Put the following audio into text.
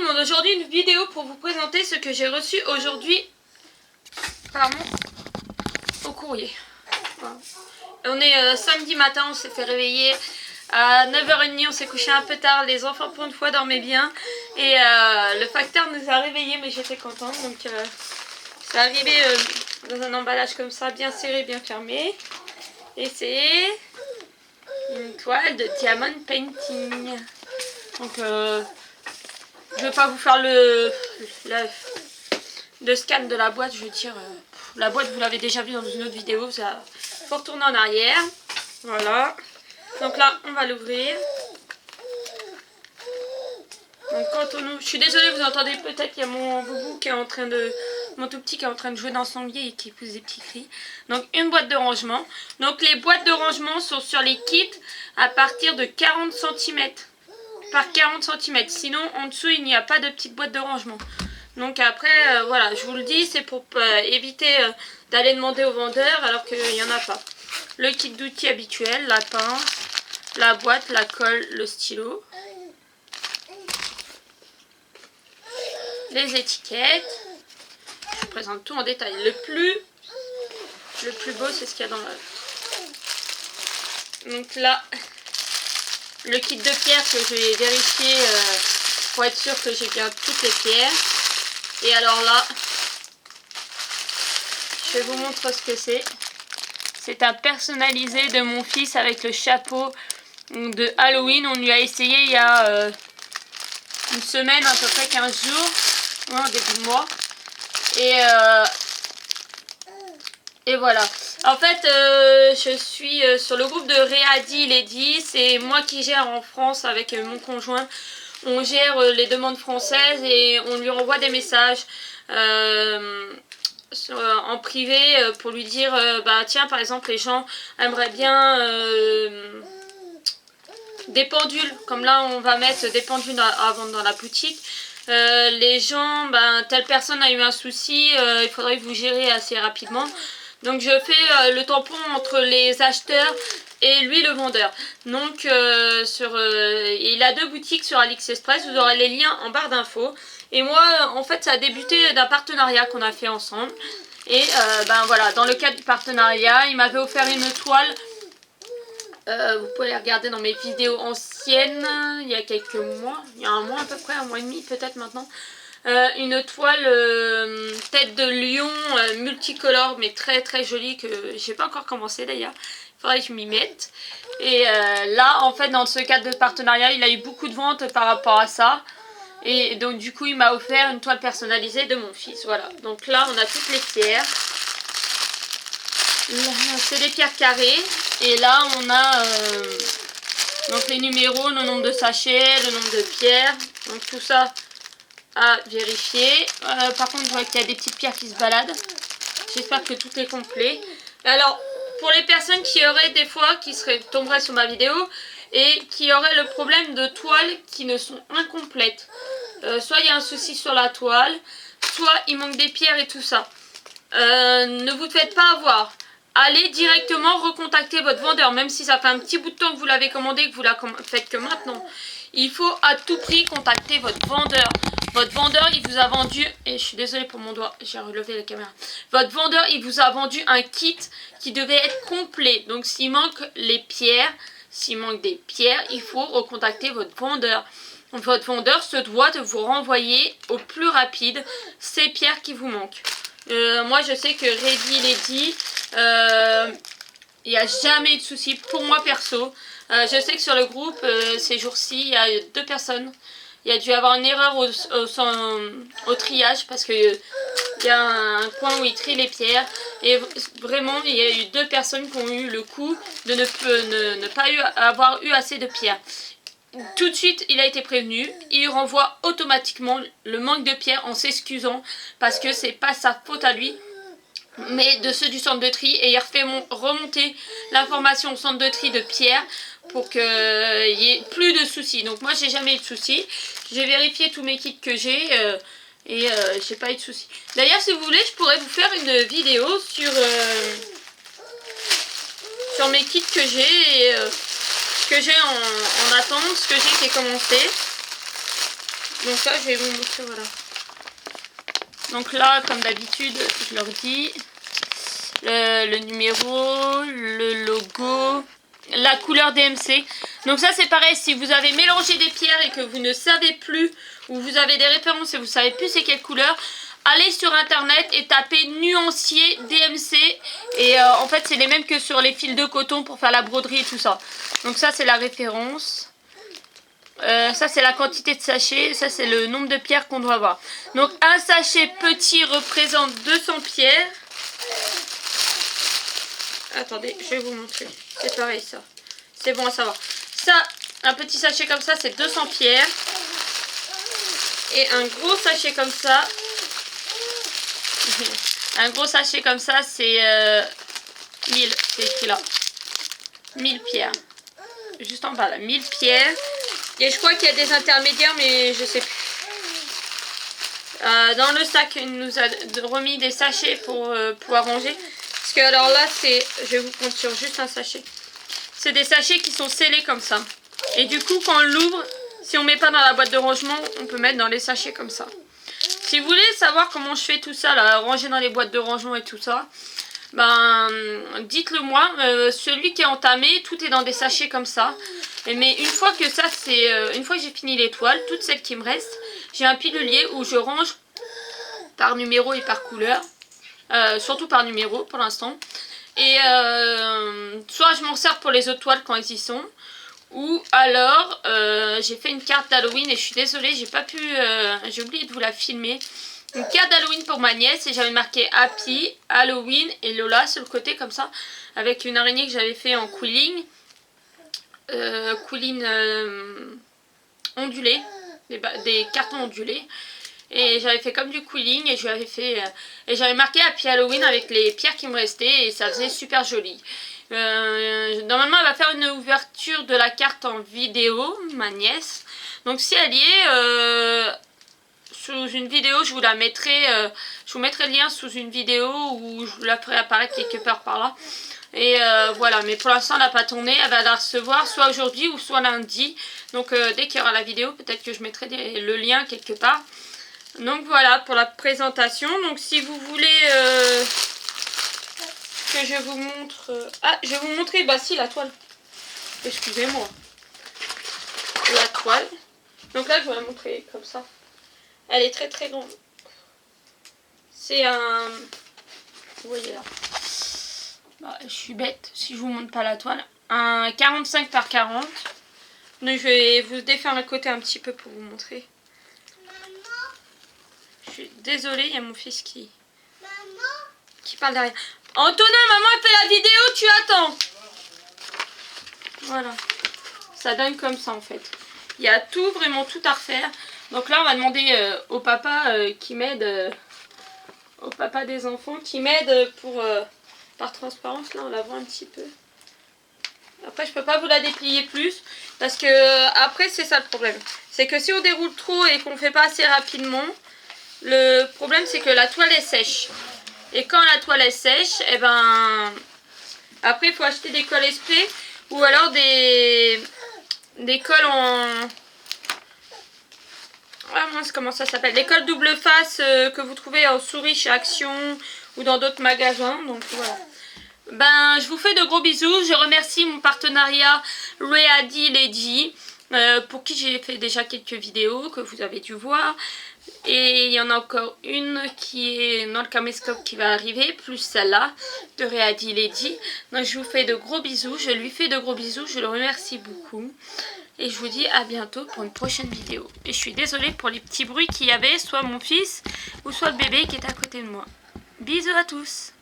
monde, aujourd'hui une vidéo pour vous présenter ce que j'ai reçu aujourd'hui au courrier. Voilà. On est samedi matin, on s'est fait réveiller à 9h30, on s'est couché un peu tard, les enfants pour une fois dormaient bien et le facteur nous a réveillés, mais j'étais contente. Donc c'est arrivé dans un emballage comme ça, bien serré, bien fermé, et c'est une toile de diamond painting. Donc je vais pas vous faire le scan de la boîte, je veux dire, la boîte vous l'avez déjà vu dans une autre vidéo, ça faut retourner en arrière. Voilà, donc là on va l'ouvrir. Donc quand on ouvre, je suis désolée, vous entendez peut-être qu'il y a mon boubou qui est en train de, mon tout petit qui est en train de jouer dans son lit et qui pousse des petits cris. Donc une boîte de rangement. Donc les boîtes de rangement sont sur les kits à partir de 40 cm par 40 cm. Sinon en dessous il n'y a pas de petite boîte de rangement. Donc après voilà, je vous le dis, c'est pour éviter d'aller demander au vendeur alors qu'il n'y en a pas. Le kit d'outils habituel, la pince, la boîte, la colle, le stylo. Les étiquettes. Je présente tout en détail. Le plus beau, c'est ce qu'il y a dans la... Donc là, le kit de pierres que j'ai vérifié pour être sûr que j'ai bien toutes les pierres. Et alors là, je vous montre ce que c'est. C'est un personnalisé de mon fils avec le chapeau de Halloween. On lui a essayé il y a une semaine, à peu près 15 jours. En début de mois. Et voilà. En fait, je suis sur le groupe de Réadi Lady. C'est moi qui gère en France avec mon conjoint. On gère les demandes françaises et on lui renvoie des messages en privé pour lui dire bah tiens, par exemple, les gens aimeraient bien des pendules. Comme là, on va mettre des pendules à vendre dans la boutique. Les gens, telle personne a eu un souci, il faudrait que vous gérez assez rapidement. Donc je fais le tampon entre les acheteurs et lui le vendeur. Donc il a 2 boutiques sur AliExpress, vous aurez les liens en barre d'infos. Et moi en fait ça a débuté d'un partenariat qu'on a fait ensemble. Et voilà, dans le cadre du partenariat, il m'avait offert une toile. Vous pouvez les regarder dans mes vidéos anciennes, il y a quelques mois, il y a un mois à peu près, un mois et demi peut-être maintenant. Une toile tête de lion multicolore mais très très jolie que j'ai pas encore commencé d'ailleurs. Il faudrait que je m'y mette. Et là en fait dans ce cadre de partenariat il a eu beaucoup de ventes par rapport à ça. Et donc du coup il m'a offert une toile personnalisée de mon fils. Voilà, donc là on a toutes les pierres. C'est des pierres carrées. Et là on a donc les numéros, le nombre de sachets, le nombre de pierres. Donc tout ça à vérifier. Par contre je vois qu'il y a des petites pierres qui se baladent. J'espère que tout est complet. Alors pour les personnes qui auraient des fois, qui tomberaient sur ma vidéo et qui auraient le problème de toiles qui ne sont incomplètes. Soit il y a un souci sur la toile, soit il manque des pierres et tout ça. Ne vous faites pas avoir. Allez directement recontacter votre vendeur, même si ça fait un petit bout de temps que vous l'avez commandé et que vous la faites que maintenant. Il faut à tout prix contacter votre vendeur. Votre vendeur, il vous a vendu, et je suis désolée pour mon doigt, j'ai relevé la caméra. Votre vendeur, il vous a vendu un kit qui devait être complet. Donc s'il manque les pierres, s'il manque des pierres, il faut recontacter votre vendeur. Votre vendeur se doit de vous renvoyer au plus rapide ces pierres qui vous manquent. Moi je sais que Ready Lady, il n'y a jamais eu de souci pour moi perso. Je sais que sur le groupe ces jours-ci il y a 2 personnes. Il y a dû avoir une erreur au triage parce qu'il y a un coin où ils trient les pierres. Et vraiment il y a eu 2 personnes qui ont eu le coup de ne pas avoir eu assez de pierres. Tout de suite il a été prévenu, il renvoie automatiquement le manque de pierres en s'excusant parce que c'est pas sa faute à lui mais de ceux du centre de tri, et il refait remonter l'information au centre de tri de pierres pour qu'il n'y ait plus de soucis. Donc moi j'ai jamais eu de soucis, j'ai vérifié tous mes kits que j'ai et j'ai pas eu de soucis. D'ailleurs si vous voulez je pourrais vous faire une vidéo sur mes kits que j'ai et ce que j'ai en attente, ce que j'ai qui est commencé. Donc là, je vais vous montrer, voilà. Donc là, comme d'habitude, je leur dis le numéro, le logo, la couleur DMC. Donc ça, c'est pareil, si vous avez mélangé des pierres et que vous ne savez plus, ou vous avez des références et vous ne savez plus c'est quelle couleur, allez sur internet et tapez nuancier DMC. Et en fait, c'est les mêmes que sur les fils de coton pour faire la broderie et tout ça. Donc ça, c'est la référence. Ça c'est la quantité de sachets, ça c'est le nombre de pierres qu'on doit avoir. Donc un sachet petit représente 200 pierres. Attendez, je vais vous montrer. C'est pareil ça. C'est bon à savoir. Ça, un petit sachet comme ça, c'est 200 pierres. Et un gros sachet comme ça. Un gros sachet comme ça, c'est 1000. C'est écrit là. 1000 pierres. Juste en bas là. 1000 pierres. Et je crois qu'il y a des intermédiaires, mais je sais plus. Dans le sac, il nous a remis des sachets pour pouvoir ranger. Parce que alors là, je vais vous prendre sur juste un sachet. C'est des sachets qui sont scellés comme ça. Et du coup, quand on l'ouvre, si on ne met pas dans la boîte de rangement, on peut mettre dans les sachets comme ça. Si vous voulez savoir comment je fais tout ça, là, ranger dans les boîtes de rangement et tout ça, ben dites-le moi. Celui qui est entamé, tout est dans des sachets comme ça. Mais une fois que ça c'est une fois que j'ai fini les toiles, toutes celles qui me restent, j'ai un pilulier où je range par numéro et par couleur. Surtout par numéro pour l'instant. Et soit je m'en sers pour les autres toiles quand elles y sont. Ou alors j'ai fait une carte d'Halloween et je suis désolée, j'ai pas pu. J'ai oublié de vous la filmer. Une carte d'Halloween pour ma nièce et j'avais marqué Happy, Halloween et Lola sur le côté comme ça. Avec une araignée que j'avais fait en quilling. Ondulé, des cartons ondulés, et j'avais fait comme du quilling et j'avais marqué Happy Halloween avec les pierres qui me restaient et ça faisait super joli. Normalement elle va faire une ouverture de la carte en vidéo, ma nièce, donc si elle y est sous une vidéo, je vous la mettrai, je vous mettrai le lien sous une vidéo où je vous la ferai apparaître quelque part par là. Et voilà, mais pour l'instant elle n'a pas tourné, elle va la recevoir soit aujourd'hui ou soit lundi. Donc dès qu'il y aura la vidéo, peut-être que je mettrai le lien quelque part. Donc voilà pour la présentation. Donc si vous voulez que je vous montre... Ah, je vais vous montrer, bah si, la toile. Excusez-moi. La toile. Donc là je vais la montrer comme ça. Elle est très très grande. C'est un... Vous voyez là. Bah, je suis bête si je vous montre pas la toile. Un 45 par 40. Donc je vais vous défaire le côté un petit peu pour vous montrer. Maman. Je suis désolée, il y a mon fils qui parle derrière. Antonin, maman elle fait la vidéo, tu attends. Voilà. Ça donne comme ça en fait. Il y a tout, vraiment tout à refaire. Donc là on va demander au papa qui m'aide. Au papa des enfants qui m'aide pour... par transparence, là on la voit un petit peu. Après je peux pas vous la déplier plus. Parce que après c'est ça le problème. C'est que si on déroule trop et qu'on fait pas assez rapidement, le problème c'est que la toile est sèche. Et quand la toile est sèche, et ben après il faut acheter des colles spray. Ou alors des colles en... Ah mince, comment ça s'appelle? Des colles double face que vous trouvez en souris chez Action ou dans d'autres magasins. Donc voilà. Ben, je vous fais de gros bisous. Je remercie mon partenariat Ready Lady pour qui j'ai fait déjà quelques vidéos que vous avez dû voir. Et il y en a encore une qui est dans le caméscope qui va arriver, plus celle-là de Ready Lady. Donc je vous fais de gros bisous. Je lui fais de gros bisous. Je le remercie beaucoup. Et je vous dis à bientôt pour une prochaine vidéo. Et je suis désolée pour les petits bruits qu'il y avait, soit mon fils ou soit le bébé qui est à côté de moi. Bisous à tous.